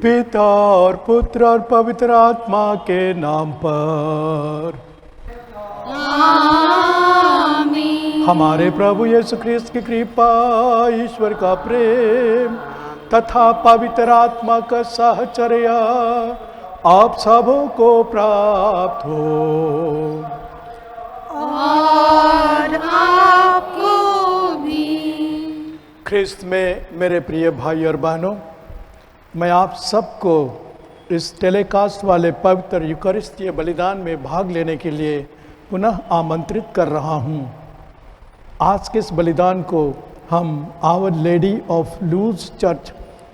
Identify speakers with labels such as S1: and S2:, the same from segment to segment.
S1: पिता और पुत्र और पवित्र आत्मा के नाम पर
S2: आमीन।
S1: हमारे प्रभु यीशु ख्रिस्त की कृपा, ईश्वर का प्रेम तथा पवित्र आत्मा का साहचर्य आप सबों को प्राप्त हो।
S2: और आपको भी।
S1: ख्रिस्त में मेरे प्रिय भाई और बहनों, मैं आप सबको इस टेलीकास्ट वाले पवित्र यूकरिस्तीय बलिदान में भाग लेने के लिए पुनः आमंत्रित कर रहा हूँ। आज के इस बलिदान को हम Our Lady of Lourdes church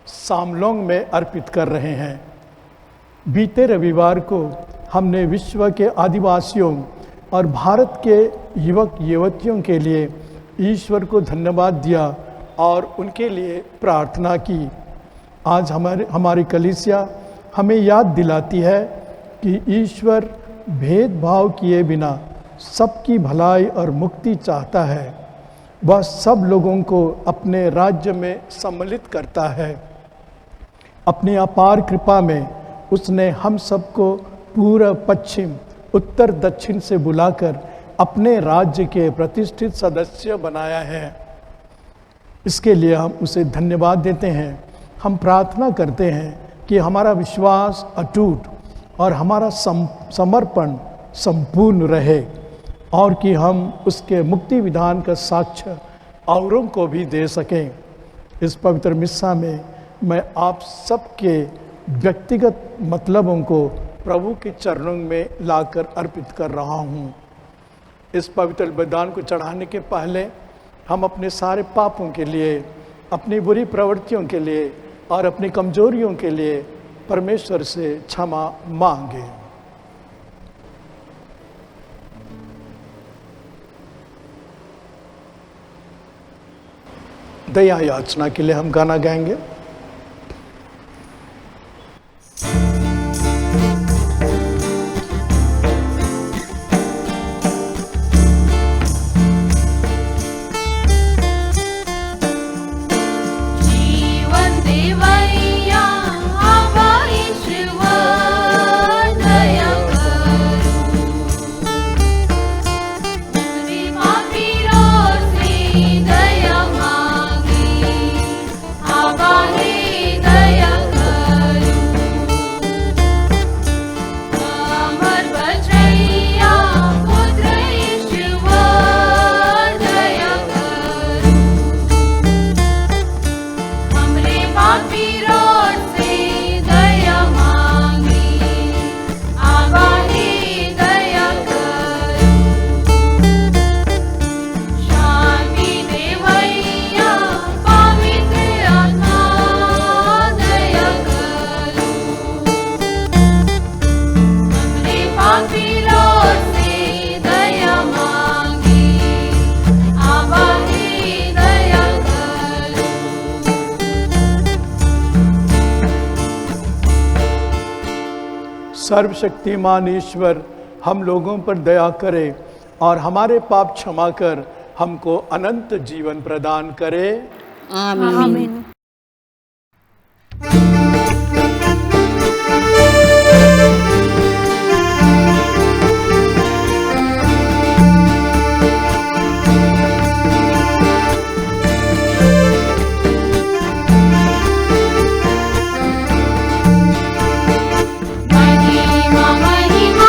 S1: Samlong में अर्पित कर रहे हैं। बीते रविवार को हमने विश्व के आदिवासियों और भारत के युवक युवतियों के लिए ईश्वर को धन्यवाद दिया और उनके लिए प्रार्थना की। आज हमारी कलीसिया हमें याद दिलाती है कि ईश्वर भेदभाव किए बिना सबकी भलाई और मुक्ति चाहता है। वह सब लोगों को अपने राज्य में सम्मिलित करता है। अपनी अपार कृपा में उसने हम सबको पूर्व पश्चिम उत्तर दक्षिण से बुलाकर अपने राज्य के प्रतिष्ठित सदस्य बनाया है। इसके लिए हम उसे धन्यवाद देते हैं। हम प्रार्थना करते हैं कि हमारा विश्वास अटूट और हमारा समर्पण संपूर्ण रहे और कि हम उसके मुक्ति विधान का साक्ष्य औरों को भी दे सकें। इस पवित्र मिस्सा में मैं आप सबके व्यक्तिगत मतलबों को प्रभु के चरणों में लाकर अर्पित कर रहा हूँ। इस पवित्र बलिदान को चढ़ाने के पहले हम अपने सारे पापों के लिए, अपनी बुरी प्रवृत्तियों के लिए और अपनी कमजोरियों के लिए परमेश्वर से क्षमा मांगे। दया याचना के लिए हम गाना गाएंगे। सर्वशक्तिमान ईश्वर हम लोगों पर दया करे और हमारे पाप क्षमा कर हमको अनंत जीवन प्रदान करे।
S2: आमीन।
S3: महिमा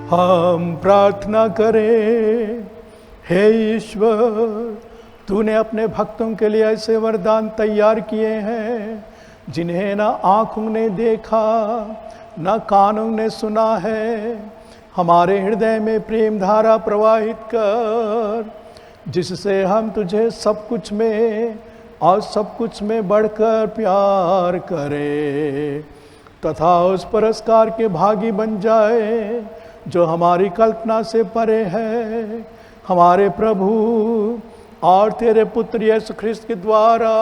S1: हम प्रार्थना करें। हे ईश्वर, तूने अपने भक्तों के लिए ऐसे वरदान तैयार किए हैं जिन्हें ना आँखों ने देखा ना कानों ने सुना है। हमारे हृदय में प्रेम धारा प्रवाहित कर, जिससे हम तुझे सब कुछ में और सब कुछ में बढ़कर प्यार करें तथा उस पुरस्कार के भागी बन जाए जो हमारी कल्पना से परे है। हमारे प्रभु और तेरे पुत्र यीशु ख्रिस्त के द्वारा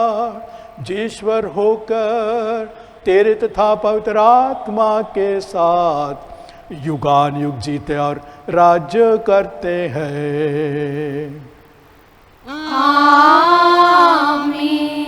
S1: जीश्वर होकर तेरे तथा पवित्र आत्मा के साथ युगान युग जीते और राज्य करते हैं।
S2: आमीन।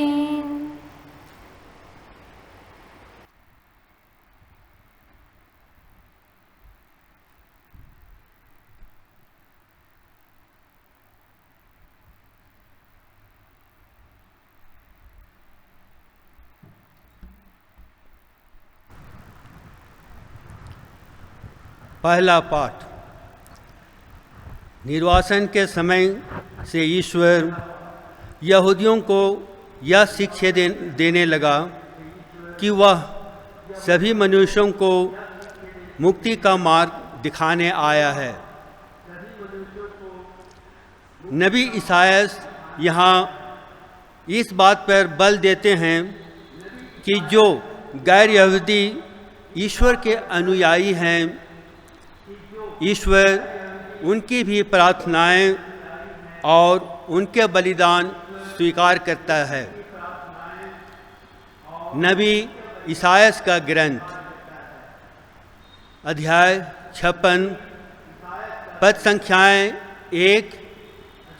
S3: पहला पाठ। निर्वासन के समय से ईश्वर यहूदियों को यह शिक्षा देने लगा कि वह सभी मनुष्यों को मुक्ति का मार्ग दिखाने आया है। नबी ईसायास यहाँ इस बात पर बल देते हैं कि जो गैर यहूदी ईश्वर के अनुयायी हैं, ईश्वर उनकी भी प्रार्थनाएं और उनके बलिदान स्वीकार करता है। नबी ईसायास का ग्रंथ अध्याय 56 पद संख्याएं 1,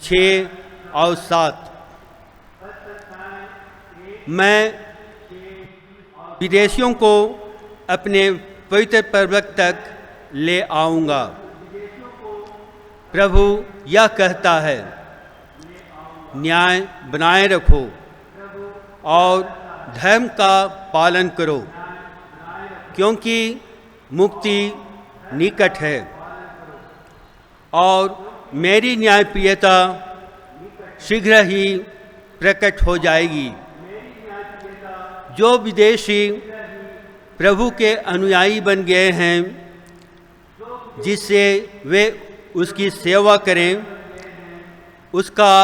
S3: 6 और 7। मैं विदेशियों को अपने पवित्र पर्वत तक ले आऊँगा। प्रभु यह कहता है, न्याय बनाए रखो और धर्म का पालन करो, क्योंकि मुक्ति निकट है और मेरी न्यायप्रियता शीघ्र ही प्रकट हो जाएगी। जो विदेशी प्रभु के अनुयायी बन गए हैं, जिससे वे उसकी सेवा करें, उसका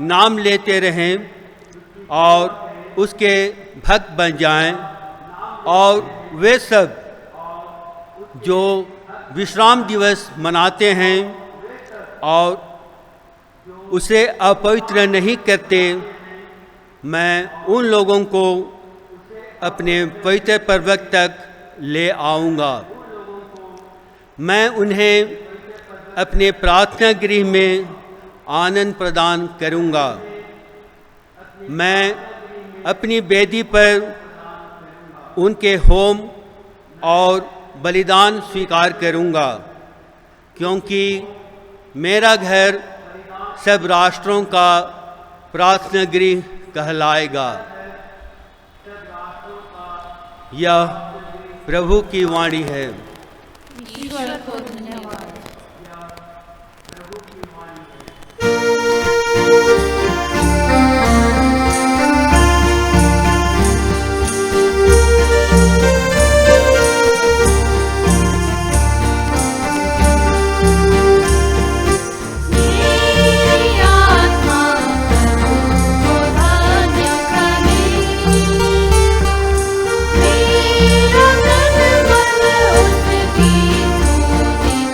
S3: नाम लेते रहें और उसके भक्त बन जाएं, और वे सब जो विश्राम दिवस मनाते हैं और उसे अपवित्र नहीं करते, मैं उन लोगों को अपने पवित्र पर्वत तक ले आऊँगा। मैं उन्हें अपने प्रार्थना गृह में आनंद प्रदान करूँगा। मैं अपनी वेदी पर उनके होम और बलिदान स्वीकार करूँगा, क्योंकि मेरा घर सब राष्ट्रों का प्रार्थना गृह कहलाएगा। यह प्रभु की वाणी है।
S2: ईश्वर को धन्यवाद।
S4: मेरा मन उसकी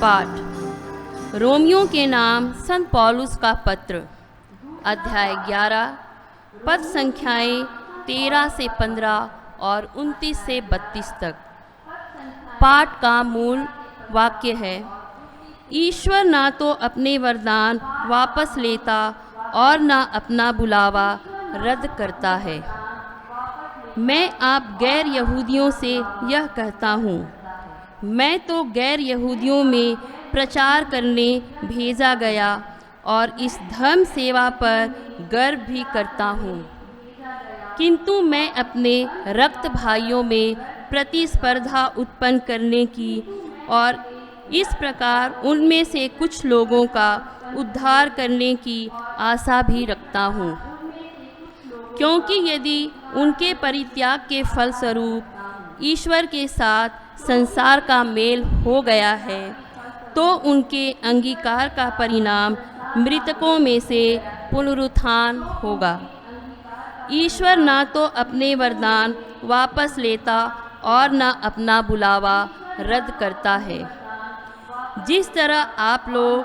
S4: पाठ रोमियो के नाम संत पौलुस का पत्र, अध्याय 11, पद संख्याएं 13 से 15 और 29 से 32 तक। पाठ का मूल वाक्य है, ईश्वर ना तो अपने वरदान वापस लेता और ना अपना बुलावा रद्द करता है। मैं आप गैर यहूदियों से यह कहता हूँ, मैं तो गैर यहूदियों में प्रचार करने भेजा गया और इस धर्म सेवा पर गर्व भी करता हूँ, किंतु मैं अपने रक्त भाइयों में प्रतिस्पर्धा उत्पन्न करने की और इस प्रकार उनमें से कुछ लोगों का उद्धार करने की आशा भी रखता हूँ, क्योंकि यदि उनके परित्याग के फलस्वरूप ईश्वर के साथ संसार का मेल हो गया है, तो उनके अंगीकार का परिणाम मृतकों में से पुनरुत्थान होगा। ईश्वर ना तो अपने वरदान वापस लेता और न अपना बुलावा रद्द करता है। जिस तरह आप लोग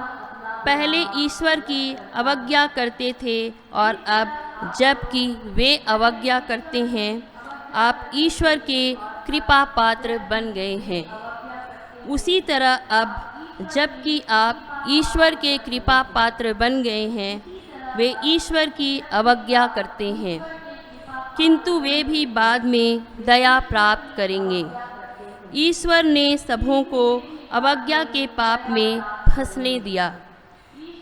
S4: पहले ईश्वर की अवज्ञा करते थे और अब जबकि वे अवज्ञा करते हैं, आप ईश्वर के कृपा पात्र बन गए हैं, उसी तरह अब जबकि आप ईश्वर के कृपा पात्र बन गए हैं, वे ईश्वर की अवज्ञा करते हैं, किंतु वे भी बाद में दया प्राप्त करेंगे। ईश्वर ने सबों को अवज्ञा के पाप में फंसने दिया,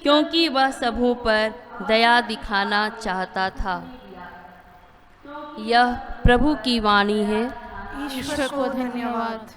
S4: क्योंकि वह सबों पर दया दिखाना चाहता था। यह प्रभु की वाणी है।
S2: ईश्वर को धन्यवाद।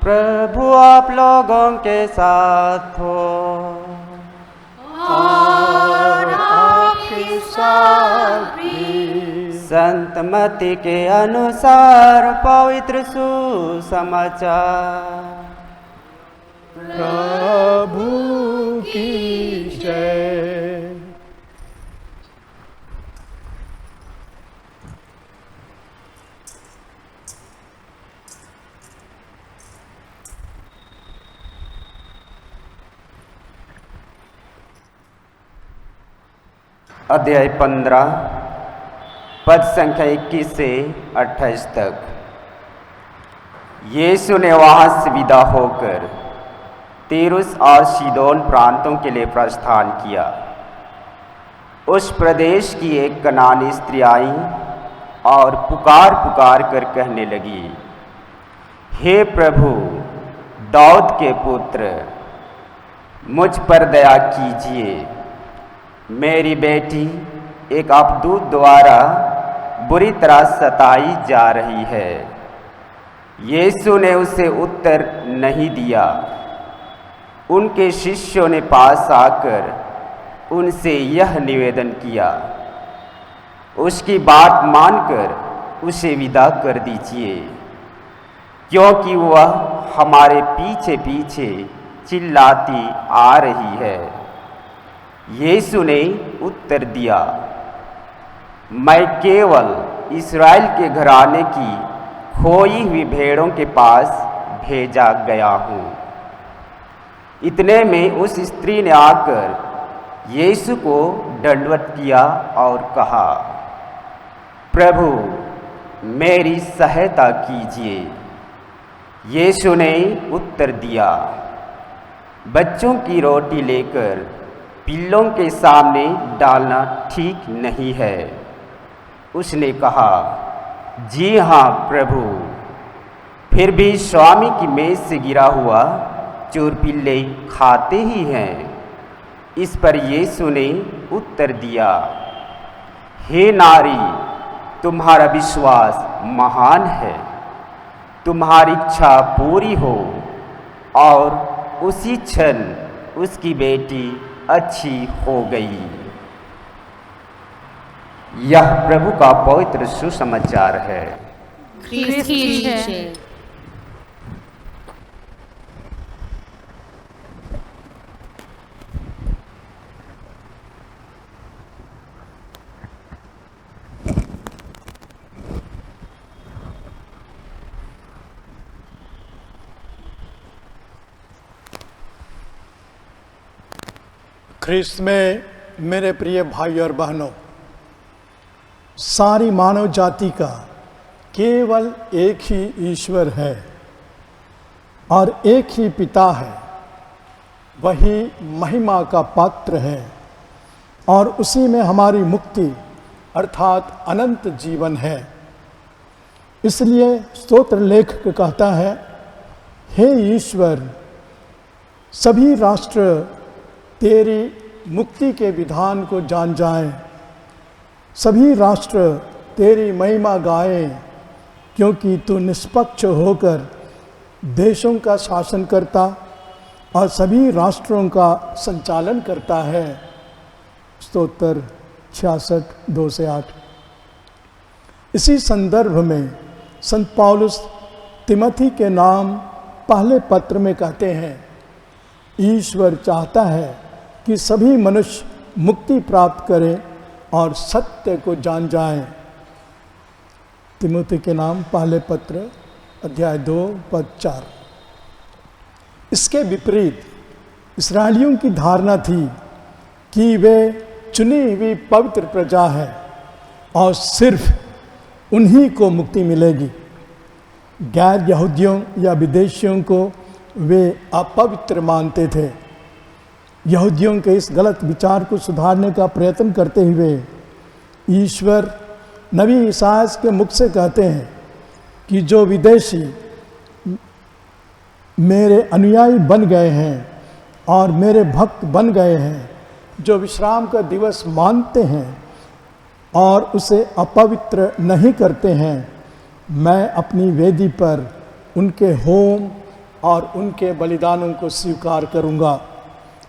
S5: प्रभु आप लोगों के साथ हो
S2: और आपके साथ भी।
S5: संत मत्ती के अनुसार पवित्र सुसमाचार।
S1: प्रभु की जय।
S5: अध्याय 15, पद संख्या 21 से 28 तक। यीशु ने वहाँ से विदा होकर तीरुस और सीदोन प्रांतों के लिए प्रस्थान किया। उस प्रदेश की एक कनानी स्त्री आई और पुकार पुकार कर कहने लगी, हे प्रभु, दाऊद के पुत्र, मुझ पर दया कीजिए। मेरी बेटी एक अपदूत द्वारा बुरी तरह सताई जा रही है। यीशु ने उसे उत्तर नहीं दिया। उनके शिष्यों ने पास आकर उनसे यह निवेदन किया, उसकी बात मानकर उसे विदा कर दीजिए, क्योंकि वह हमारे पीछे पीछे चिल्लाती आ रही है। यीशु ने उत्तर दिया, मैं केवल इस्राएल के घराने की खोई हुई भेड़ों के पास भेजा गया हूँ। इतने में उस स्त्री ने आकर यीशु को दंडवत किया और कहा, प्रभु, मेरी सहायता कीजिए। यीशु ने उत्तर दिया, बच्चों की रोटी लेकर पिल्लों के सामने डालना ठीक नहीं है। उसने कहा, जी हाँ प्रभु। फिर भी स्वामी की मेज से गिरा हुआ चोर पिल्ले खाते ही हैं। इस पर यीशु ने उत्तर दिया, हे नारी, तुम्हारा विश्वास महान है, तुम्हारी इच्छा पूरी हो। और उसी क्षण उसकी बेटी अच्छी हो गई। यह प्रभु का पवित्र सुसमाचार है।
S2: ख्रीस्त की जय।
S1: ख्रीस्त में मेरे प्रिय भाई और बहनों, सारी मानव जाति का केवल एक ही ईश्वर है और एक ही पिता है। वही महिमा का पात्र है और उसी में हमारी मुक्ति अर्थात अनंत जीवन है। इसलिए स्तोत्र लेखक कहता है, हे ईश्वर, सभी राष्ट्र तेरी मुक्ति के विधान को जान जाएं, सभी राष्ट्र तेरी महिमा गाएं, क्योंकि तू निष्पक्ष होकर देशों का शासन करता और सभी राष्ट्रों का संचालन करता है। स्तोत्र 66 2 से 8। इसी संदर्भ में संत पौलुस तिमोथी के नाम पहले पत्र में कहते हैं, ईश्वर चाहता है कि सभी मनुष्य मुक्ति प्राप्त करें और सत्य को जान जाएं। तिमोथी के नाम पहले पत्र अध्याय 2 पद 4। इसके विपरीत इस्राएलियों की धारणा थी कि वे चुनी हुई पवित्र प्रजा है और सिर्फ उन्हीं को मुक्ति मिलेगी। गैर यहूदियों या विदेशियों को वे अपवित्र मानते थे। यहूदियों के इस गलत विचार को सुधारने का प्रयत्न करते हुए ईश्वर नबी ईसायास के मुख से कहते हैं कि जो विदेशी मेरे अनुयायी बन गए हैं और मेरे भक्त बन गए हैं, जो विश्राम का दिवस मानते हैं और उसे अपवित्र नहीं करते हैं, मैं अपनी वेदी पर उनके होम और उनके बलिदानों को स्वीकार करूंगा,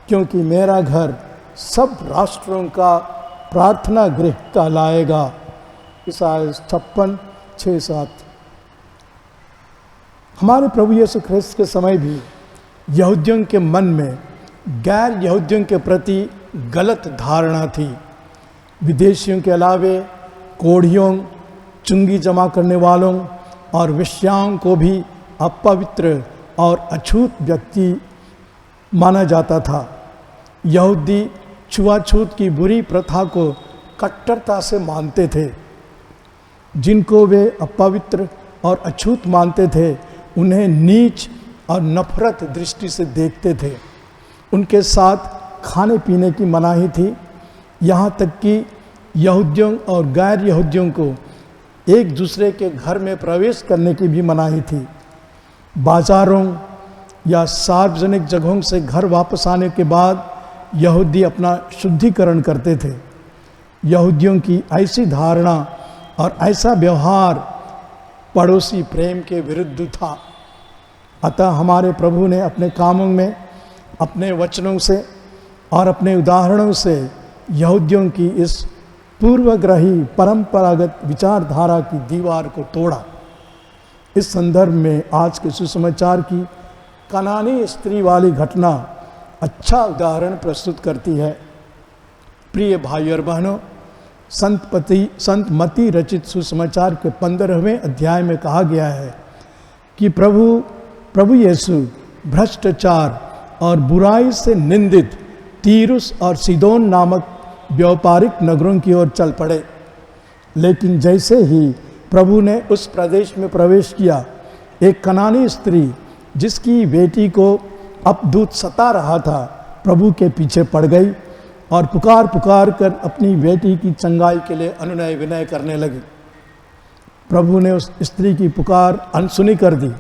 S1: क्योंकि मेरा घर सब राष्ट्रों का प्रार्थना गृह कहलाएगा। ईसाया 56 6 7। हमारे प्रभु यीशु ख्रिस्त के समय भी यहूदियों के मन में गैर यहूदियों के प्रति गलत धारणा थी। विदेशियों के अलावे कोढ़ियों, चुंगी जमा करने वालों और वेश्याओं को भी अपवित्र और अछूत व्यक्ति माना जाता था। यहूदी छुआछूत की बुरी प्रथा को कट्टरता से मानते थे। जिनको वे अपवित्र और अछूत मानते थे, उन्हें नीच और नफरत दृष्टि से देखते थे। उनके साथ खाने पीने की मनाही थी। यहाँ तक कि यहूदियों और गैर यहूदियों को एक दूसरे के घर में प्रवेश करने की भी मनाही थी। बाजारों या सार्वजनिक जगहों से घर वापस आने के बाद यहूदी अपना शुद्धिकरण करते थे। यहूदियों की ऐसी धारणा और ऐसा व्यवहार पड़ोसी प्रेम के विरुद्ध था। अतः हमारे प्रभु ने अपने कामों में, अपने वचनों से और अपने उदाहरणों से यहूदियों की इस पूर्वग्रही परंपरागत विचारधारा की दीवार को तोड़ा। इस संदर्भ में आज के सुसमाचार की कनानी स्त्री वाली घटना अच्छा उदाहरण प्रस्तुत करती है। प्रिय भाई और बहनों, संत मती रचित सुसमाचार के 15वें अध्याय में कहा गया है कि प्रभु यीशु भ्रष्टाचार और बुराई से निंदित तीरुस और सीदोन नामक व्यापारिक नगरों की ओर चल पड़े। लेकिन जैसे ही प्रभु ने उस प्रदेश में प्रवेश किया, एक कनानी स्त्री जिसकी बेटी को अपदूत सता रहा था, प्रभु के पीछे पड़ गई और पुकार पुकार कर अपनी बेटी की चंगाई के लिए अनुनय विनय करने लगे। प्रभु ने उस स्त्री की पुकार अनसुनी कर दी।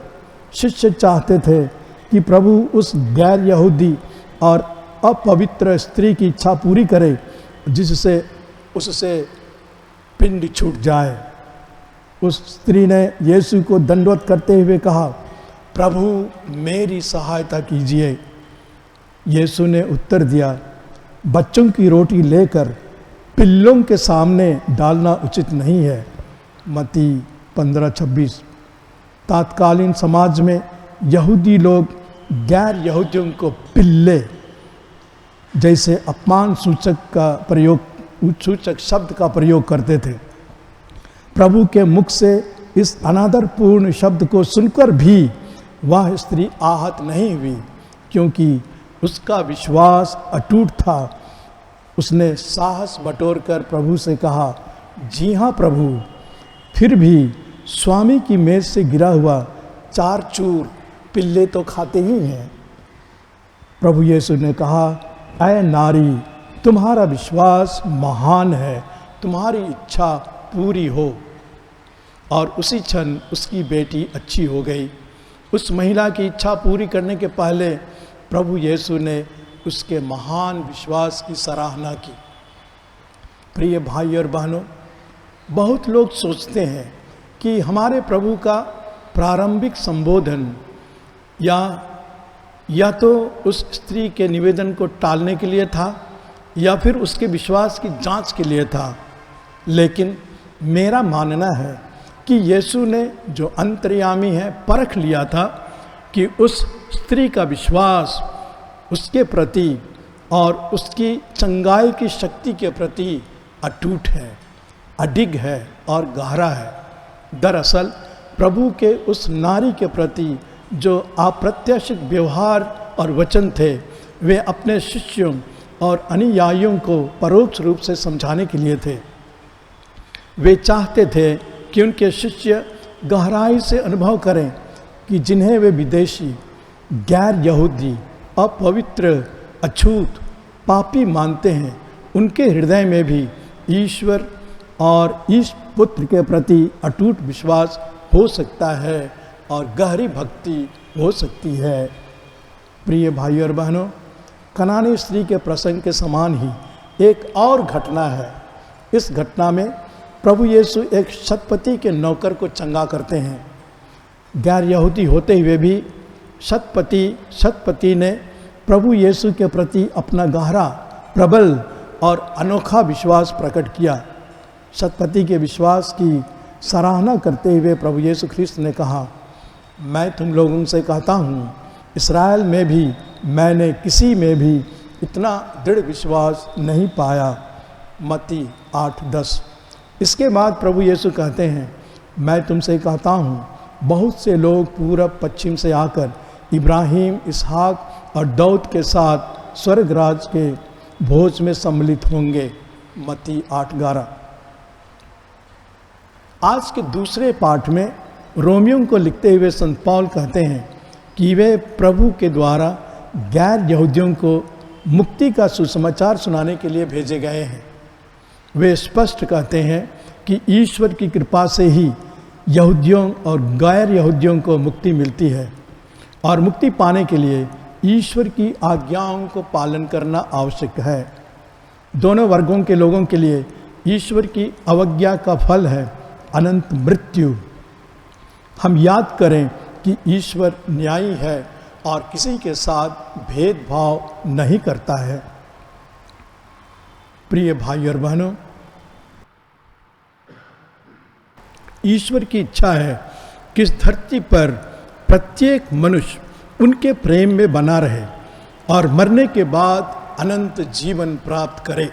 S1: शिष्य चाहते थे कि प्रभु उस गैर यहूदी और अपवित्र स्त्री की इच्छा पूरी करे, जिससे उससे पिंड छूट जाए। उस स्त्री ने यीशु को दंडवत करते हुए कहा, प्रभु मेरी सहायता कीजिए। यीशु ने उत्तर दिया, बच्चों की रोटी लेकर पिल्लों के सामने डालना उचित नहीं है। मत्ती 15:26। तात्कालीन समाज में यहूदी लोग गैर यहूदियों को पिल्ले जैसे अपमान सूचक शब्द का प्रयोग करते थे। प्रभु के मुख से इस अनादरपूर्ण शब्द को सुनकर भी वह स्त्री आहत नहीं हुई, क्योंकि उसका विश्वास अटूट था। उसने साहस बटोरकर प्रभु से कहा, जी हाँ प्रभु, फिर भी स्वामी की मेज से गिरा हुआ 4 चूर पिल्ले तो खाते ही हैं। प्रभु यीशु ने कहा, ऐ नारी, तुम्हारा विश्वास महान है, तुम्हारी इच्छा पूरी हो। और उसी क्षण उसकी बेटी अच्छी हो गई। उस महिला की इच्छा पूरी करने के पहले प्रभु यीशु ने उसके महान विश्वास की सराहना की। प्रिय भाई और बहनों, बहुत लोग सोचते हैं कि हमारे प्रभु का प्रारंभिक संबोधन या तो उस स्त्री के निवेदन को टालने के लिए था या फिर उसके विश्वास की जांच के लिए था। लेकिन मेरा मानना है कि यीशु ने जो अंतर्यामी है परख लिया था कि उस स्त्री का विश्वास उसके प्रति और उसकी चंगाई की शक्ति के प्रति अटूट है, अडिग है और गहरा है। दरअसल प्रभु के उस नारी के प्रति जो अप्रत्याशित व्यवहार और वचन थे, वे अपने शिष्यों और अनुयायियों को परोक्ष रूप से समझाने के लिए थे। वे चाहते थे कि उनके शिष्य गहराई से अनुभव करें कि जिन्हें वे विदेशी, गैर यहूदी, अपवित्र, अछूत, पापी मानते हैं, उनके हृदय में भी ईश्वर और ईश पुत्र के प्रति अटूट विश्वास हो सकता है और गहरी भक्ति हो सकती है। प्रिय भाई और बहनों, कनानी स्त्री के प्रसंग के समान ही एक और घटना है। इस घटना में प्रभु यीशु एक शतपति के नौकर को चंगा करते हैं। गैर यहूदी होते हुए भी शतपति ने प्रभु यीशु के प्रति अपना गहरा, प्रबल और अनोखा विश्वास प्रकट किया। शतपति के विश्वास की सराहना करते हुए प्रभु यीशु ख्रिस्त ने कहा, मैं तुम लोगों से कहता हूँ, इस्राएल में भी मैंने किसी में भी इतना दृढ़ विश्वास नहीं पाया। मत्ती 8:10। इसके बाद प्रभु यीशु कहते हैं, मैं तुमसे कहता हूँ, बहुत से लोग पूरब पश्चिम से आकर इब्राहिम, इसहाक और दाऊद के साथ स्वर्गराज के भोज में सम्मिलित होंगे। मत्ती 8:11। आज के दूसरे पाठ में रोमियों को लिखते हुए संत पौल कहते हैं कि वे प्रभु के द्वारा गैर यहूदियों को मुक्ति का सुसमाचार सुनाने के लिए भेजे गए हैं। वे स्पष्ट कहते हैं कि ईश्वर की कृपा से ही यहूदियों और गैर यहूदियों को मुक्ति मिलती है और मुक्ति पाने के लिए ईश्वर की आज्ञाओं को पालन करना आवश्यक है। दोनों वर्गों के लोगों के लिए ईश्वर की अवज्ञा का फल है अनंत मृत्यु। हम याद करें कि ईश्वर न्यायी है और किसी के साथ भेदभाव नहीं करता है। प्रिय भाई और बहनों, ईश्वर की इच्छा है कि इस धरती पर प्रत्येक मनुष्य उनके प्रेम में बना रहे और मरने के बाद अनंत जीवन प्राप्त करे।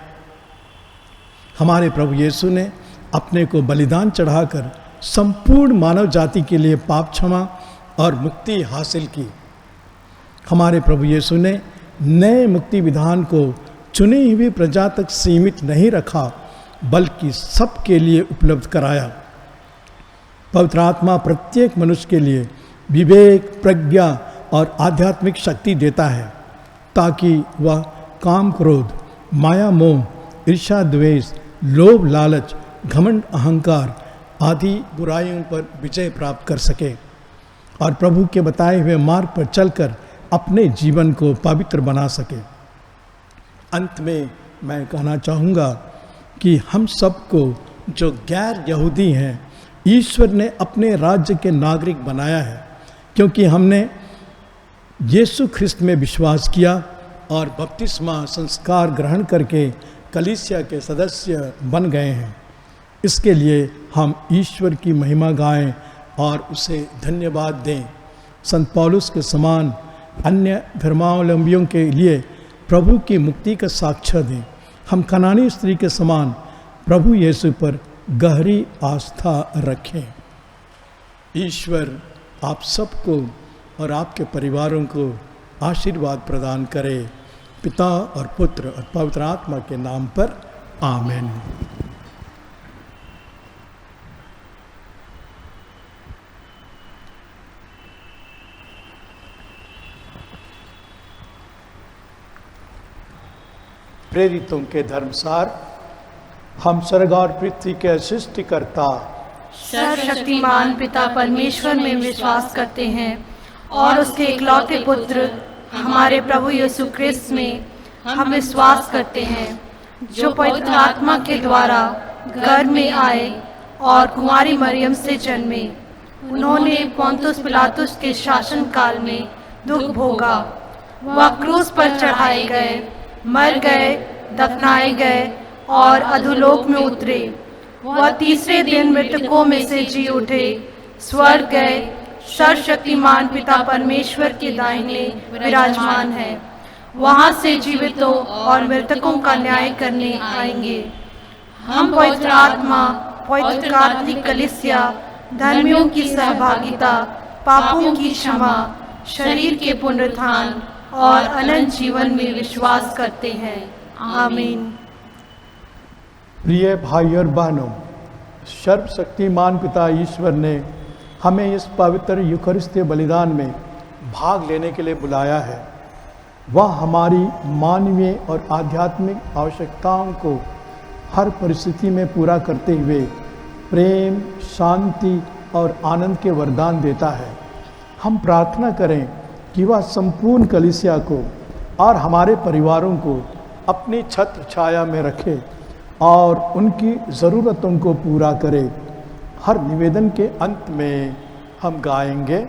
S1: हमारे प्रभु यीशु ने अपने को बलिदान चढ़ाकर संपूर्ण मानव जाति के लिए पाप क्षमा और मुक्ति हासिल की। हमारे प्रभु यीशु ने नए मुक्ति विधान को चुनी हुई प्रजा तक सीमित नहीं रखा, बल्कि सबके लिए उपलब्ध कराया। पवित्र आत्मा प्रत्येक मनुष्य के लिए विवेक, प्रज्ञा और आध्यात्मिक शक्ति देता है ताकि वह काम, क्रोध माया मोह, ईर्ष्या द्वेष, लोभ लालच, घमंड अहंकार आदि बुराइयों पर विजय प्राप्त कर सके और प्रभु के बताए हुए मार्ग पर चलकर अपने जीवन को पवित्र बना सके। अंत में मैं कहना चाहूँगा कि हम सबको जो गैर यहूदी हैं ईश्वर ने अपने राज्य के नागरिक बनाया है, क्योंकि हमने यीशु ख्रिस्त में विश्वास किया और बपतिस्मा संस्कार ग्रहण करके कलीसिया के सदस्य बन गए हैं। इसके लिए हम ईश्वर की महिमा गाएं और उसे धन्यवाद दें। संत पौलुस के समान अन्य धर्मावलंबियों के लिए प्रभु की मुक्ति का साक्ष्य दें। हम कनानी स्त्री के समान प्रभु यीशु पर गहरी आस्था रखें। ईश्वर आप सबको और आपके परिवारों को आशीर्वाद प्रदान करे। पिता और पुत्र और पवित्र आत्मा के नाम पर आमीन। प्रेरितों के धर्मसार हम स्वर्ग और पृथ्वी के सृष्टिकर्ता
S2: सर्वशक्तिमान पिता परमेश्वर में विश्वास करते हैं और उसके इकलौते पुत्र हमारे प्रभु यीशु ख्रिस्त में हम विश्वास करते हैं, जो पवित्र आत्मा के द्वारा गर्भ में आए और कुंवारी मरियम से जन्मे। उन्होंने पोंतुस पिलातुस के शासन काल में दुख भोगा, वह क्रूस पर चढ़ाए गए, मर गए, दफनाए गए और अधोलोक में उतरे। वह तीसरे दिन मृतकों में से जी उठे, स्वर्ग गए, सर्वशक्तिमान पिता परमेश्वर के दाहिने विराजमान है। वहां से जीवितों और मृतकों का न्याय करने आएंगे। हम पवित्र आत्मा, पवित्र कैथोलिक कलीसिया, धर्मियों की सहभागिता, पापों की क्षमा, शरीर के पुनरुत्थान और अनंत जीवन में विश्वास करते हैं। आमीन।
S1: प्रिय भाई और बहनों, सर्वशक्तिमान पिता ईश्वर ने हमें इस पवित्र यूकरिस्तीय बलिदान में भाग लेने के लिए बुलाया है। वह हमारी मानवीय और आध्यात्मिक आवश्यकताओं को हर परिस्थिति में पूरा करते हुए प्रेम, शांति और आनंद के वरदान देता है। हम प्रार्थना करें कि वह संपूर्ण कलीसिया को और हमारे परिवारों को अपनी छत्र छाया में रखे और उनकी ज़रूरतों को पूरा करे। हर निवेदन के अंत में हम गाएंगे,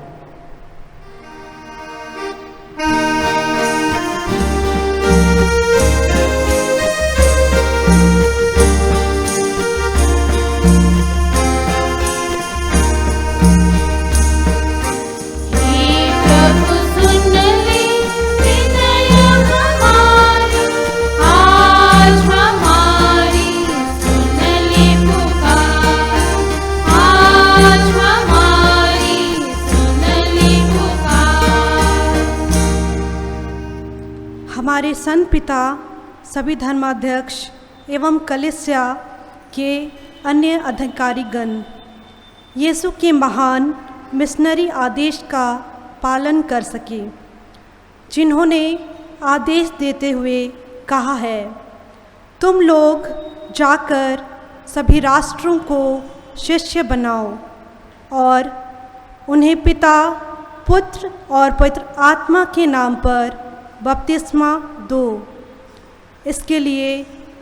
S6: हमारे संत पिता, सभी धर्माध्यक्ष एवं कलीसिया के अन्य अधिकारीगण यीशु के महान मिशनरी आदेश का पालन कर सके, जिन्होंने आदेश देते हुए कहा है, तुम लोग जाकर सभी राष्ट्रों को शिष्य बनाओ और उन्हें पिता, पुत्र और पवित्र आत्मा के नाम पर बपतिस्मा दो। इसके लिए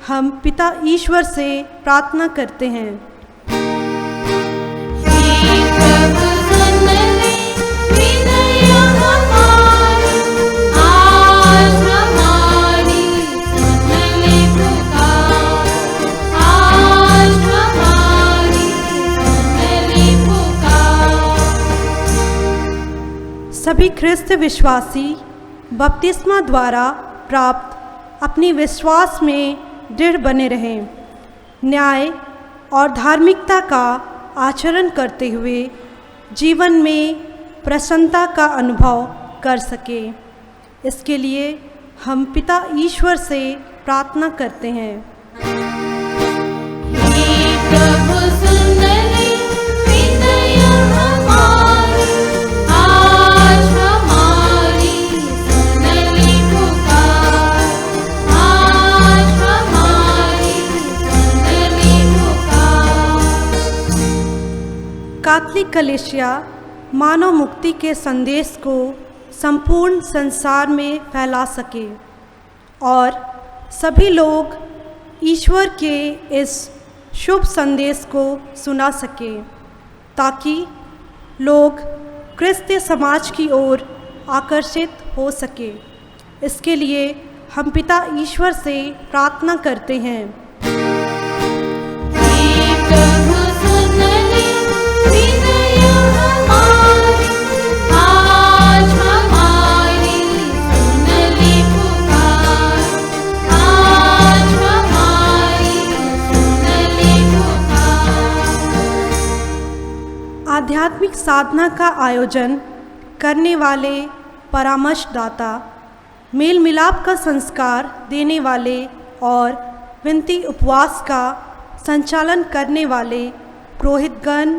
S6: हम पिता ईश्वर से प्रार्थना करते हैं। सभी ख्रिस्त विश्वासी बपतिस्मा द्वारा प्राप्त अपनी विश्वास में दृढ़ बने रहें, न्याय और धार्मिकता का आचरण करते हुए जीवन में प्रसन्नता का अनुभव कर सके। इसके लिए हम पिता ईश्वर से प्रार्थना करते हैं।
S2: आज
S6: कैथोलिक कलीसिया मानव मुक्ति के संदेश को संपूर्ण संसार में फैला सके और सभी लोग ईश्वर के इस शुभ संदेश को सुना सके, ताकि लोग क्रिस्तीय समाज की ओर आकर्षित हो सके। इसके लिए हम पिता ईश्वर से प्रार्थना करते हैं। आध्यात्मिक साधना का आयोजन करने वाले परामर्शदाता, मेल मिलाप का संस्कार देने वाले और विनती उपवास का संचालन करने वाले पुरोहितगण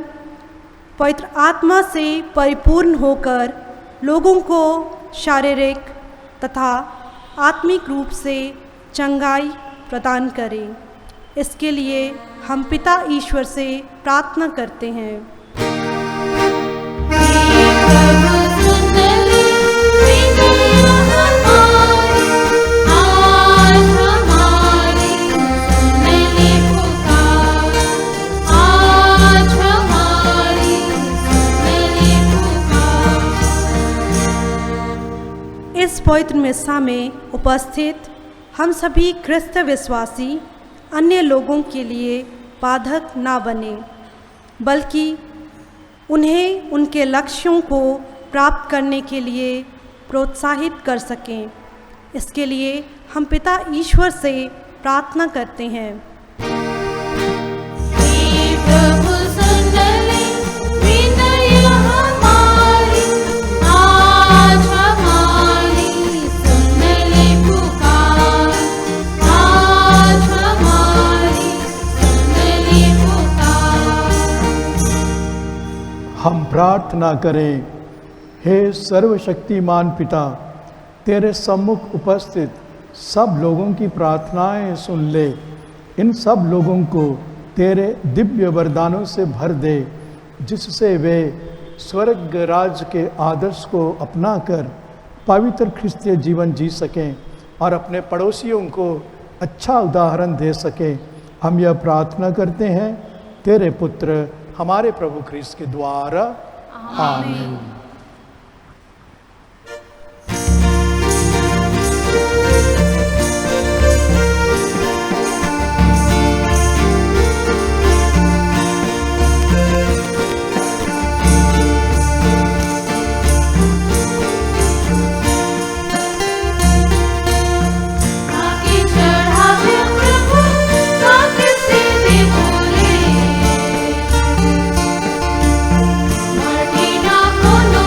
S6: पवित्र आत्मा से परिपूर्ण होकर लोगों को शारीरिक तथा आत्मिक रूप से चंगाई प्रदान करें। इसके लिए हम पिता ईश्वर से प्रार्थना करते हैं। इस पवित्र मिस्सा में उपस्थित हम सभी क्रिस्त विश्वासी अन्य लोगों के लिए बाधक ना बने, बल्कि उन्हें उनके लक्ष्यों को प्राप्त करने के लिए प्रोत्साहित कर सकें। इसके लिए हम पिता ईश्वर से प्रार्थना करते हैं।
S1: हम प्रार्थना करें। हे सर्वशक्तिमान पिता, तेरे सम्मुख उपस्थित सब लोगों की प्रार्थनाएं सुन ले। इन सब लोगों को तेरे दिव्य वरदानों से भर दे, जिससे वे स्वर्ग राज के आदर्श को अपनाकर पवित्र ख्रिस्तीय जीवन जी सकें और अपने पड़ोसियों को अच्छा उदाहरण दे सकें। हम यह प्रार्थना करते हैं तेरे पुत्र हमारे प्रभु ख्रिस्त के द्वारा, आमीन।
S2: को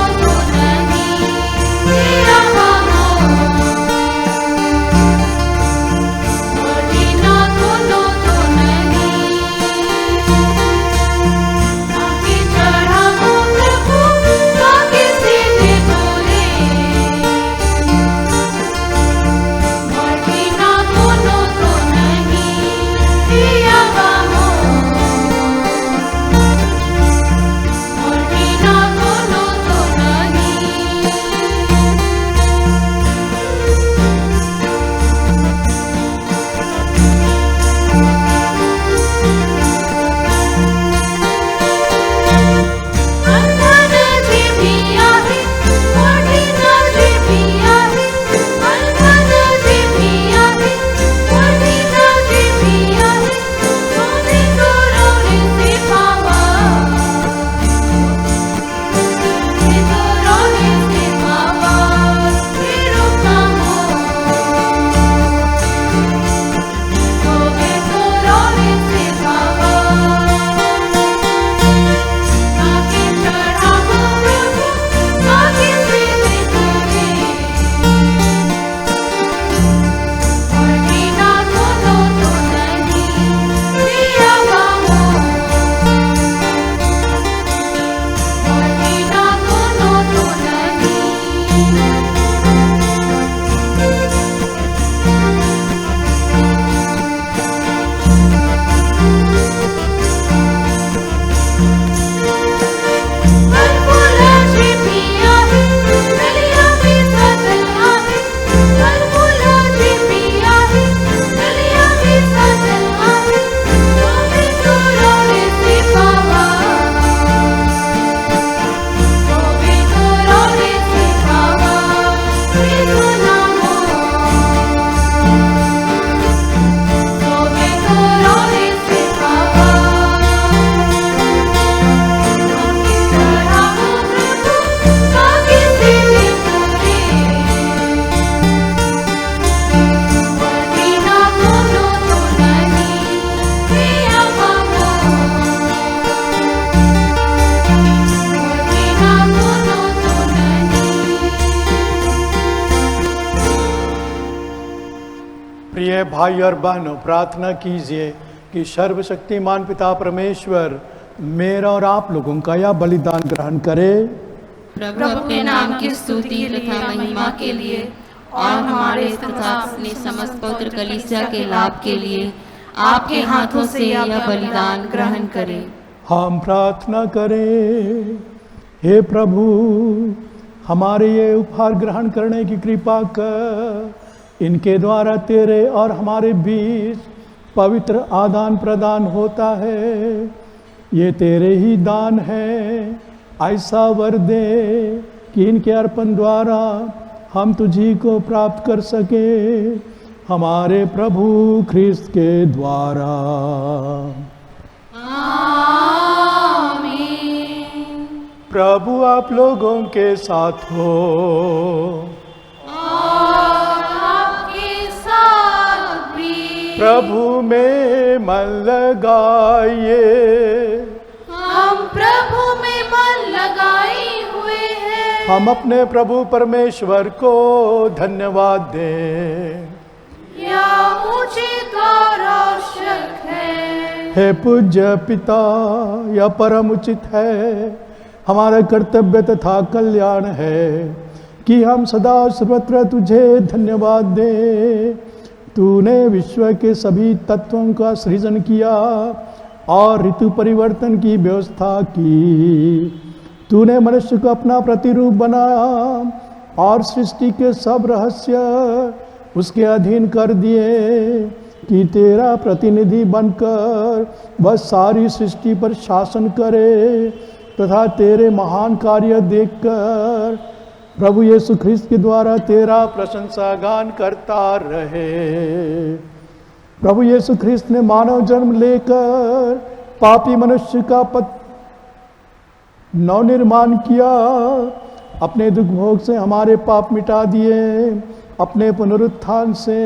S1: प्रिय भाई और बहनों, प्रार्थना कीजिए कि सर्वशक्तिमान पिता परमेश्वर मेरा और आप लोगों का यह बलिदान ग्रहण करे।
S4: प्रभु के नाम की स्तुति तथा महिमा के लिए और हमारे तथा अपने समस्त पवित्र कलीसिया के लाभ के लिए आपके हाथों से यह बलिदान ग्रहण करें।
S1: हम प्रार्थना करें। हे प्रभु, हमारे ये उपहार ग्रहण करने की कृपा कर। इनके द्वारा तेरे और हमारे बीच पवित्र आदान प्रदान होता है। ये तेरे ही दान है। ऐसा वर दे कि इनके अर्पण द्वारा हम तुझी को प्राप्त कर सके, हमारे प्रभु ख्रिस्त के द्वारा।
S2: आमीन।
S1: प्रभु आप लोगों के साथ हो।
S2: और आपके साथ भी।
S1: प्रभु में मन लगाइए।
S2: हम प्रभु में मन लगाए हुए हैं।
S1: हम अपने प्रभु परमेश्वर को धन्यवाद दें।
S2: यह उचित और आवश्यक है।
S1: हे पूज्य पिता, यह परम उचित है, हमारा कर्तव्य तथा कल्याण है कि हम सदा सर्वत्र तुझे धन्यवाद दें। तूने विश्व के सभी तत्वों का सृजन किया और ऋतु परिवर्तन की व्यवस्था की। तूने मनुष्य को अपना प्रतिरूप बनाया और सृष्टि के सब रहस्य उसके अधीन कर दिए कि तेरा प्रतिनिधि बनकर वह सारी सृष्टि पर शासन करे तथा तेरे महान कार्य देखकर प्रभु यीशु ख्रिस्त के द्वारा तेरा प्रशंसा गान करता रहे। प्रभु यीशु ख्रिस्त ने मानव जन्म लेकर पापी मनुष्य का नवनिर्माण किया। अपने दुख भोग से हमारे पाप मिटा दिए। अपने पुनरुत्थान से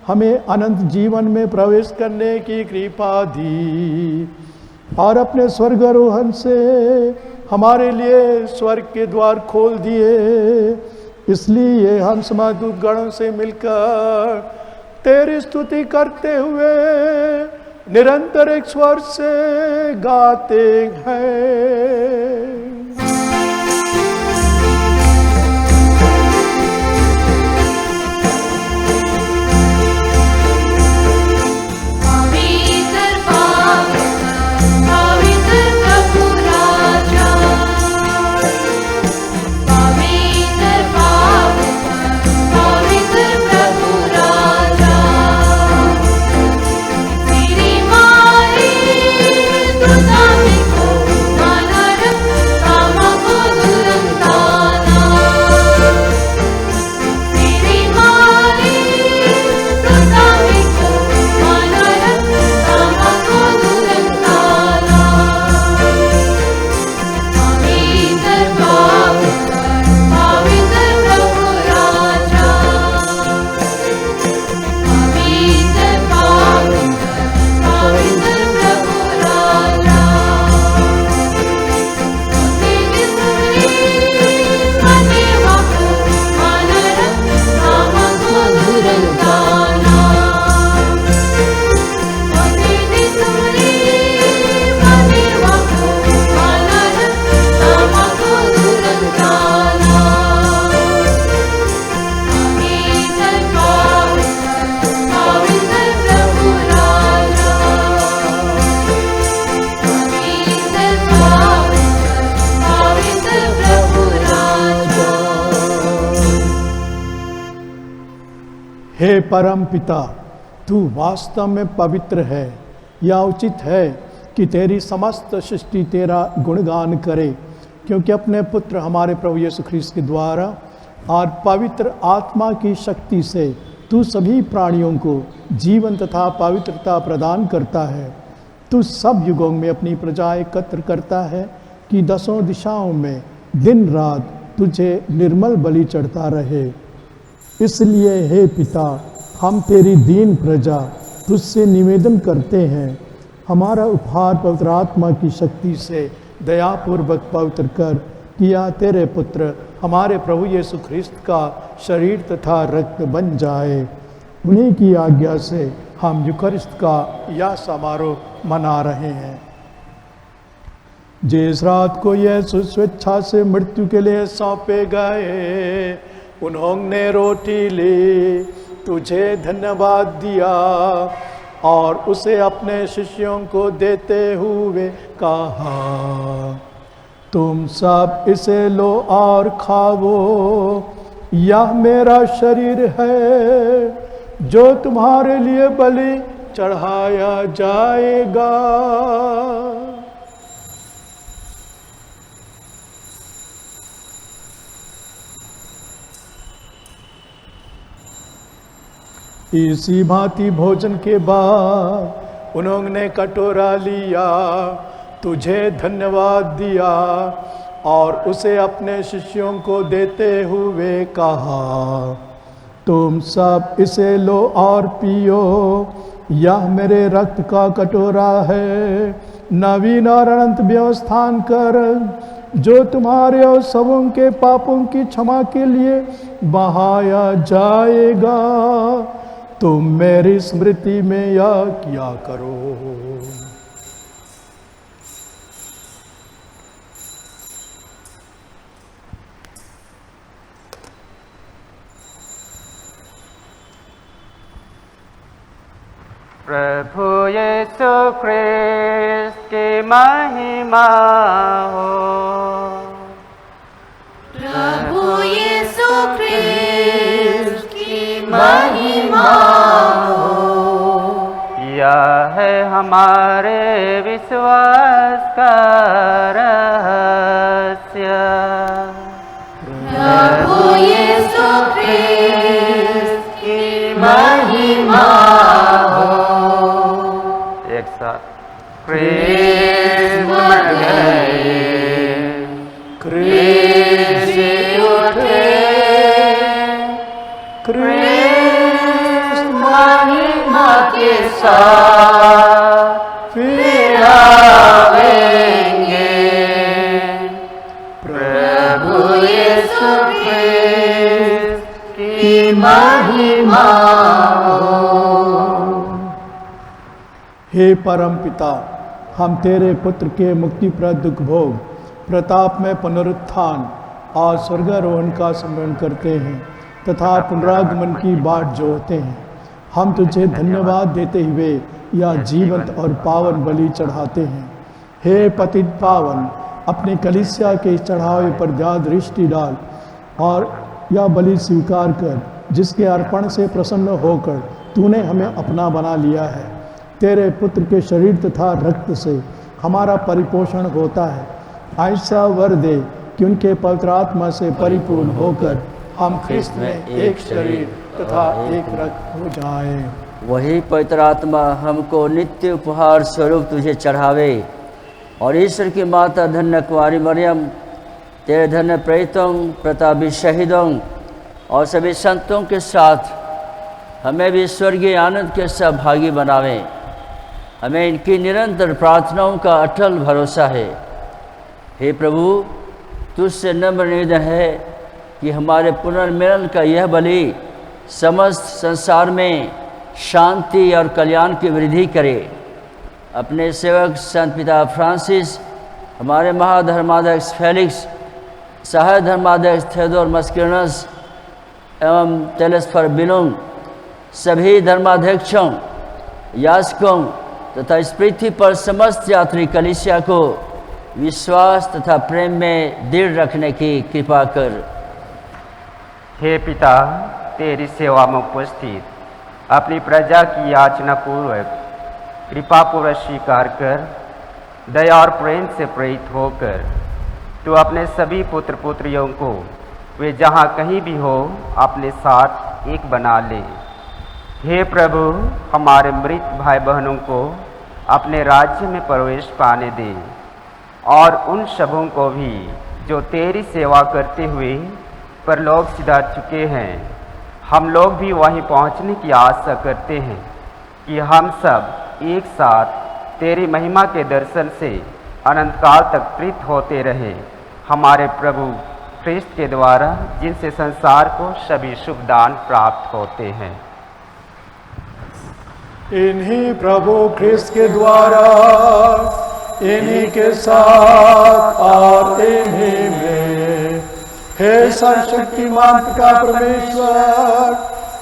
S1: हमें अनंत जीवन में प्रवेश करने की कृपा दी और अपने स्वर्गारोहण से हमारे लिए स्वर्ग के द्वार खोल दिए। इसलिए हम समदूत गणों से मिलकर तेरी स्तुति करते हुए निरंतर एक स्वर से गाते हैं। हे परम पिता, तू वास्तव में पवित्र है। यह उचित है कि तेरी समस्त सृष्टि तेरा गुणगान करे, क्योंकि अपने पुत्र हमारे प्रभु यीशु ख्रिस्त के द्वारा और पवित्र आत्मा की शक्ति से तू सभी प्राणियों को जीवन तथा पवित्रता प्रदान करता है। तू सब युगों में अपनी प्रजा एकत्र करता है कि दसों दिशाओं में दिन रात तुझे निर्मल बलि चढ़ता रहे। इसलिए हे पिता, हम तेरी दीन प्रजा तुझसे निवेदन करते हैं, हमारा उपहार पवित्र आत्मा की शक्ति से दयापूर्वक पवित्र कर, किया तेरे पुत्र हमारे प्रभु यीशु ख्रिस्त का शरीर तथा रक्त बन जाए। उन्हीं की आज्ञा से हम यूकरिस्ट का यह समारोह मना रहे हैं। जिस रात को यीशु स्वेच्छा से मृत्यु के लिए सौंपे गए, उन्होंने रोटी ली, तुझे धन्यवाद दिया और उसे अपने शिष्यों को देते हुए कहा, तुम सब इसे लो और खाओ, यह मेरा शरीर है जो तुम्हारे लिए बलि चढ़ाया जाएगा। इसी भांति भोजन के बाद उन्होंने कटोरा लिया, तुझे धन्यवाद दिया और उसे अपने शिष्यों को देते हुए कहा, तुम सब इसे लो और पियो, यह मेरे रक्त का कटोरा है, नवीन और अनंत व्यवस्थान कर, जो तुम्हारे और सबों के पापों की क्षमा के लिए बहाया जाएगा। तुम मेरी स्मृति में यह किया करो।
S5: प्रभु यीशु ख्रिस्त की महिमा हो।
S2: प्रभु यीशु ख्रिस्त की महिमा हो।
S5: यह है हमारे विश्वास का रहस्य।
S2: प्रभु यीशु ख्रिस्त की महिमा हो।
S5: एक साथ ख्रिस्त मर गए,
S1: ख्रिस्त उठे, ख्रिस्त
S5: महिमा के साथ फिर आवेंगे। प्रभु यीशु ख्रिस्त की महिमा हो।
S1: हे परम पिता, हम तेरे पुत्र के मुक्तिप्रद दुखभोग, प्रताप में पुनरुत्थान और स्वर्गारोहण का स्मरण करते हैं तथा पुनरागमन की बाट जोहते हैं। हम तुझे धन्यवाद देते हुए यह जीवंत और पावन बलि चढ़ाते हैं। हे पतित पावन, अपने कलीसिया के चढ़ावे पर ध्यान दृष्टि डाल और यह बलि स्वीकार कर, जिसके अर्पण से प्रसन्न होकर तूने हमें अपना बना लिया है। तेरे पुत्र के शरीर तथा रक्त से हमारा परिपोषण होता है। ऐसा वर दे कि उनके पवित्र आत्मा से परिपूर्ण होकर हम ख्रिस्त में एक शरीर तथा एक रक्त हो जाए।
S7: वही पवित्र आत्मा हमको नित्य उपहार स्वरूप तुझे चढ़ावे और ईश्वर की माता धन्य कुंवारी मरियम, तेरे धन्य प्रेरितों, प्रतापी शहीदों और सभी संतों के साथ हमें भी स्वर्गीय आनंद के सहभागी बनावे। हमें इनकी निरंतर प्रार्थनाओं का अटल भरोसा है। हे प्रभु, तुझसे नम्र निवेदन है कि हमारे पुनर्मिलन का यह बलि समस्त संसार में शांति और कल्याण की वृद्धि करे। अपने सेवक संत पिता फ्रांसिस, हमारे महाधर्माध्यक्ष फेलिक्स, सहायक धर्माध्यक्ष थेओडोर मस्किनस एवं तेलेस्फर बिलुंग, सभी धर्माध्यक्षों, याजकों तथा इस पृथ्वी पर समस्त यात्री कलीसिया को विश्वास तथा प्रेम में दृढ़ रखने की कृपा कर।
S5: हे पिता, तेरी सेवा में उपस्थित अपनी प्रजा की याचना पूर्वक कृपा पूर्वक स्वीकार कर, दया और प्रेम से प्रेरित होकर तू अपने सभी पुत्र पुत्रियों को वे जहाँ कहीं भी हो अपने साथ एक बना ले। हे प्रभु, हमारे मृत भाई बहनों को अपने राज्य में प्रवेश पाने दे और उन सबों को भी जो तेरी सेवा करते हुए परलोक सिधार चुके हैं, हम लोग भी वहीं पहुंचने की आशा करते हैं कि हम सब एक साथ तेरी महिमा के दर्शन से अनंत काल तक प्रीत होते रहें। हमारे प्रभु ख्रिस्त के द्वारा, जिनसे संसार को सभी शुभ दान प्राप्त होते हैं।
S1: इन्हीं प्रभु ख्रिस्त के द्वारा, इन्हीं के साथ और इन्हीं में, हे सर्वशक्तिमान पिता परमेश्वर,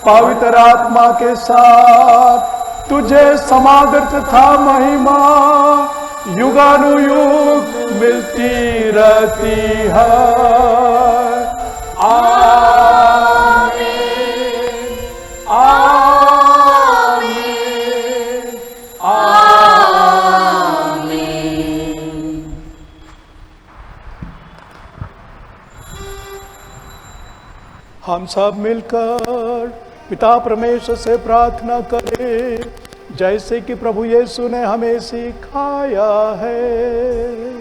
S1: पवित्र आत्मा के साथ तुझे समादर तथा महिमा युगानुयुग मिलती रहती है। आमीन, आमीन, आमीन। हम सब मिलकर पिता परमेश्वर से प्रार्थना करें, जैसे कि प्रभु यीशु ने हमें सिखाया है।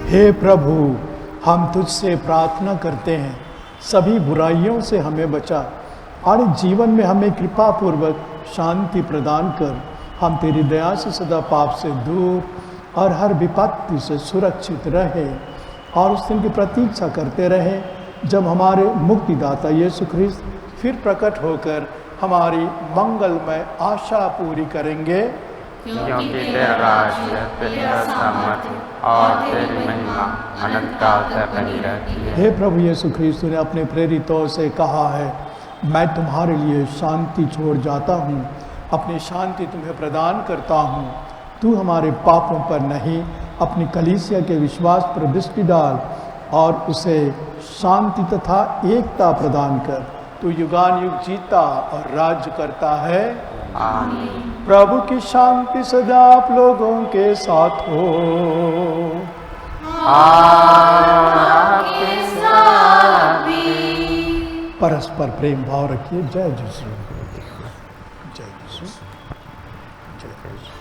S1: हे प्रभु, हम तुझसे प्रार्थना करते हैं, सभी बुराइयों से हमें बचा और जीवन में हमें कृपा पूर्वक शांति प्रदान कर। हम तेरी दया से सदा पाप से दूर और हर विपत्ति से सुरक्षित रहे और उस दिन की प्रतीक्षा करते रहे जब हमारे मुक्तिदाता यीशु ख्रिस्त फिर प्रकट होकर हमारी मंगलमय आशा पूरी करेंगे।
S5: क्योंकि तेरा राज्य, तेरा सामर्थ्य और तेरी महिमा अनंत काल तक बनी रहती है।
S1: हे प्रभु यीशु ख्रिस्त ने अपने प्रेरितों से कहा है, मैं तुम्हारे लिए शांति छोड़ जाता हूँ, अपनी शांति तुम्हें प्रदान करता हूँ। तू हमारे पापों पर नहीं, अपनी कलीसिया के विश्वास पर दृष्टि डाल और उसे शांति तथा एकता प्रदान कर। तू युगान युग जीता और राज्य करता है।
S5: आमीन।
S1: प्रभु की शांति सदा आप लोगों के साथ हो।
S5: आपके साथ भी।
S1: परस्पर प्रेम भाव रखिए। जय यीशु, जय यीशु, जय यीशु।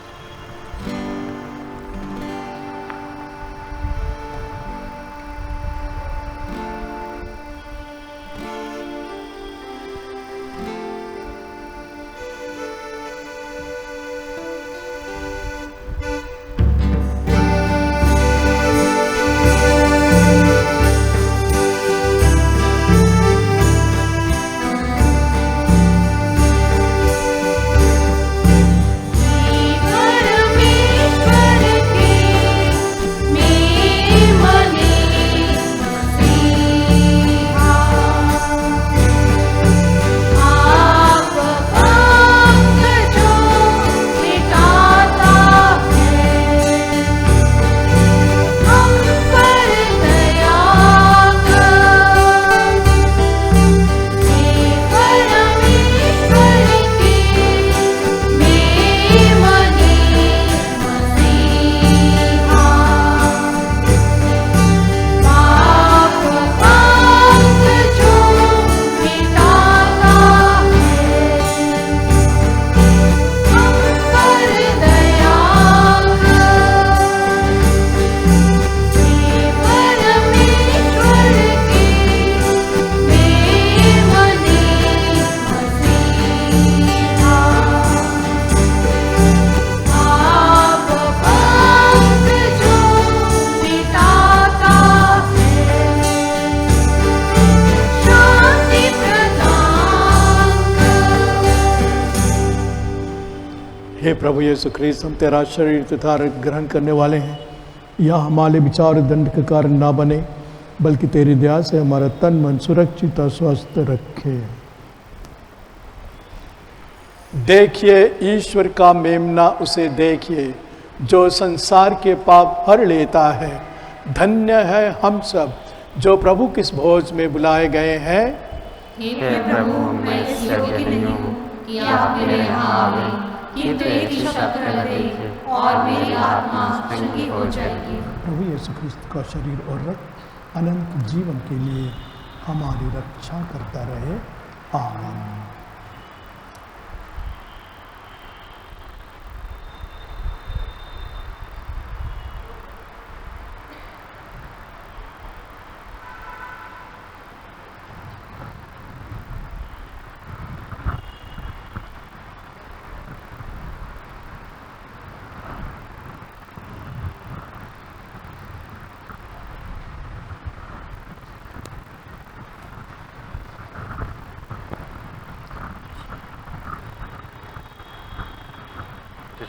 S1: प्रभु यीशु ख्रीस्त, हम तेरा शरीर तथा रक्त ग्रहण करने वाले हैं। यह हमारे विचार दंड का कारण ना बने, बल्कि तेरी दया से हमारा तन मन सुरक्षित और स्वस्थ रखे। देखिए ईश्वर का मेमना, उसे देखिए जो संसार के पाप हर लेता है। धन्य है हम सब जो प्रभु किस भोज में बुलाए गए हैं।
S8: हे प्रभु, मैं इस योग्य नहीं हूँ कि आप मेरे यहाँ आवे, किंतु एक शब्द कह दे और मेरी आत्मा चंगी हो जाएगी।
S1: प्रभु यीशु ख्रीस्त का शरीर और रक्त अनंत जीवन के लिए हमारी रक्षा करता रहे। आमीन।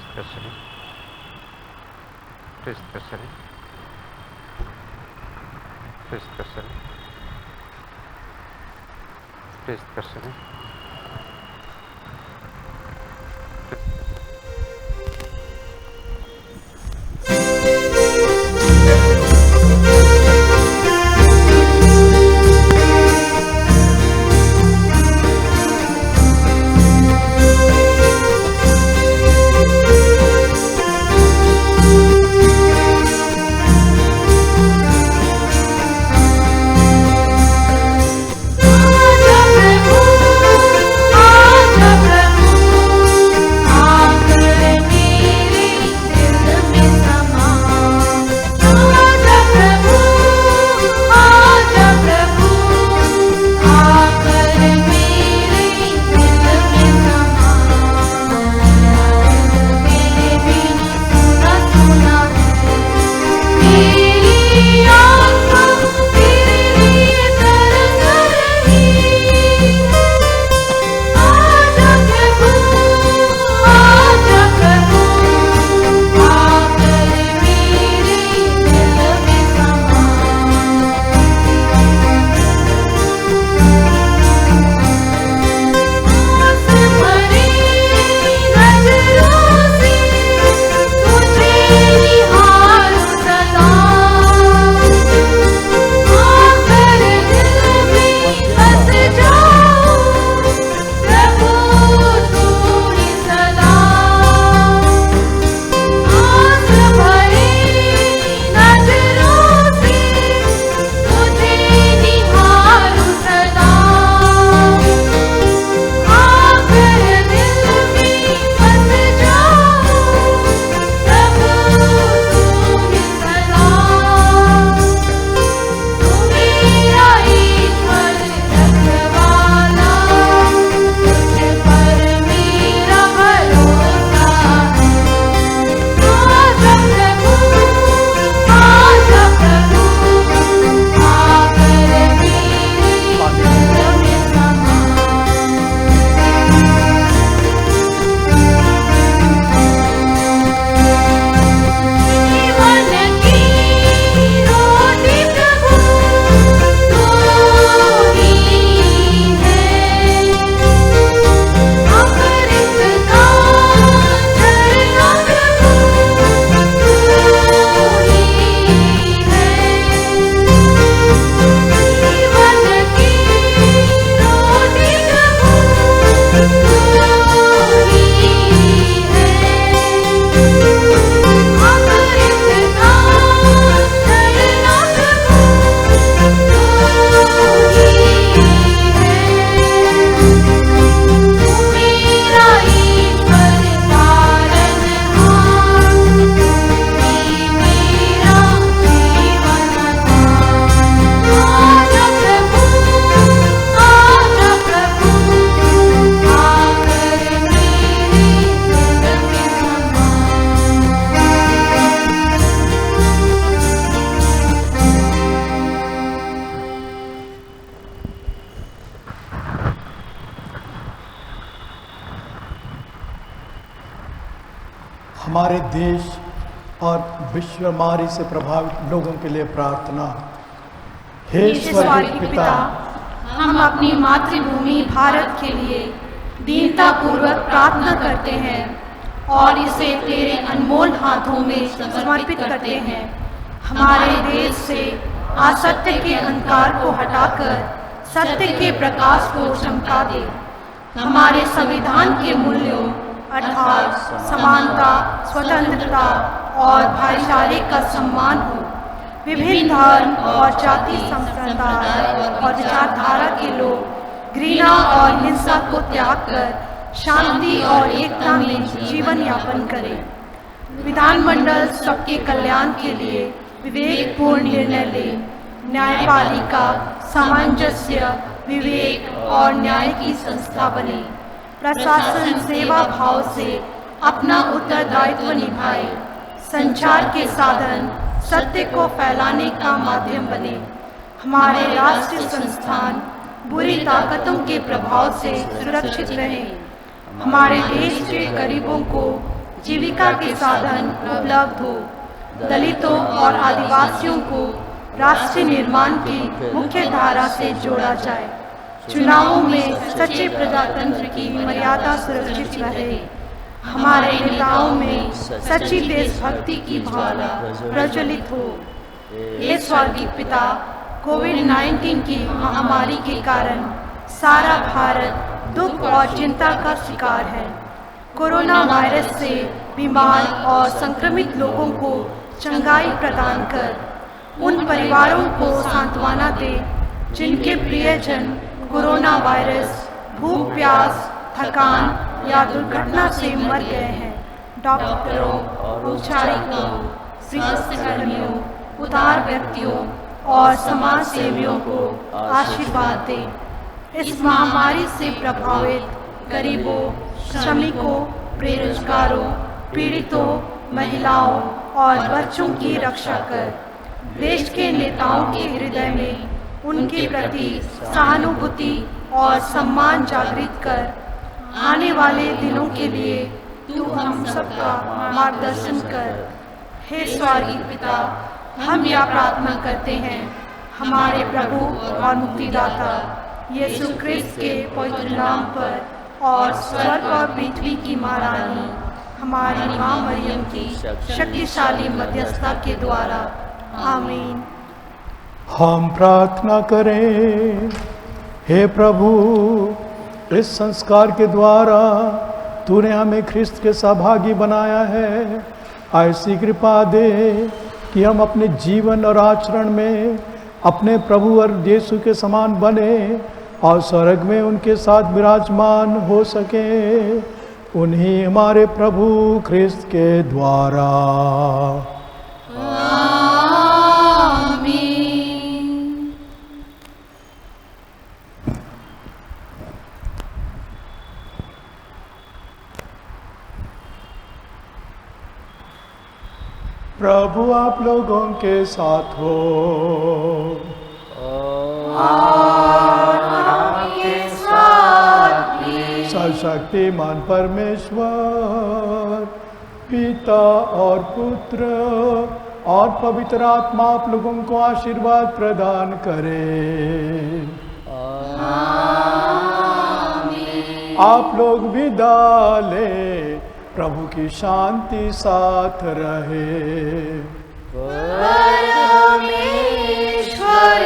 S2: आजा प्रभु,
S1: हमारे देश और विश्व महामारी से प्रभावित लोगों के लिए प्रार्थना। हे स्वर्गीय पिता,
S2: हम अपनी मातृभूमि भारत के लिए दीनता पूर्वक प्रार्थना करते हैं और इसे तेरे अनमोल हाथों में समर्पित करते हैं। हमारे देश से असत्य के अंधकार को हटाकर सत्य के प्रकाश को चमका दे। हमारे संविधान के मूल्यों अर्थात समानता, स्वतंत्रता और भाईचारे का सम्मान हो। विभिन्न धर्म और जाति संप्रदाय और विचारधारा के लोग घृणा और हिंसा को त्याग कर शांति और एकता में जीवन यापन करें। विधानमंडल सबके कल्याण के लिए विवेकपूर्ण निर्णय ले। न्यायपालिका सामंजस्य, विवेक और न्याय की संस्था बने। प्रशासन सेवा भाव से अपना उत्तरदायित्व निभाए। संचार के साधन सत्य को फैलाने का माध्यम बने। हमारे राष्ट्रीय संस्थान बुरी ताकतों के प्रभाव से सुरक्षित रहें। हमारे देश के गरीबों को जीविका के साधन उपलब्ध हो। दलितों और आदिवासियों को राष्ट्रीय निर्माण की मुख्य धारा से जोड़ा जाए। चुनावों में सच्चे प्रजातंत्र की मर्यादा सुरक्षित रहे। हमारे नेताओं में सच्ची देशभक्ति की भावना प्रज्वलित हो। हे स्वर्गीय पिता, कोविड-19 की महामारी के कारण सारा भारत दुख और चिंता का शिकार है। कोरोना वायरस से बीमार और संक्रमित लोगों को चंगाई प्रदान कर उन परिवारों को सांत्वना दे जिनके प्रियजन कोरोना वायरस, भूख प्यास, थकान या दुर्घटना से मर गए हैं। डॉक्टरों, उपचारिकों, स्वास्थ्य कर्मियों, उदार व्यक्तियों और समाज सेवियों को आशीर्वाद दे। इस महामारी से प्रभावित गरीबों, श्रमिकों, बेरोजगारों, पीड़ितों, महिलाओं और बच्चों की रक्षा कर। देश के नेताओं के हृदय में उनके प्रति सहानुभूति और सम्मान जागृत कर आने वाले दिनों के लिए तू हम सबका मार्गदर्शन कर। हे स्वर्गीय पिता, हम यह प्रार्थना करते हैं हमारे प्रभु और मुक्तिदाता यीशु ख्रिस्त के पवित्र नाम पर और स्वर्ग और पृथ्वी की महारानी हमारी माँ मरियम की शक्तिशाली मध्यस्थता के द्वारा। आमीन।
S1: हम प्रार्थना करें। हे प्रभु, इस संस्कार के द्वारा तूने हमें ख्रिस्त के सहभागी बनाया है। ऐसी कृपा दे कि हम अपने जीवन और आचरण में अपने प्रभु और यीशु के समान बने और स्वर्ग में उनके साथ विराजमान हो सके। उन्हीं हमारे प्रभु ख्रिस्त के द्वारा। प्रभु आप लोगों के साथ हो।
S8: और आपके साथ भी।
S1: सर्वशक्तिमान परमेश्वर पिता और पुत्र और पवित्र आत्मा आप लोगों को आशीर्वाद प्रदान करे।
S8: आमीन।
S1: आप लोग विदा लें। प्रभु की शांति साथ रहे।
S8: परमेश्वर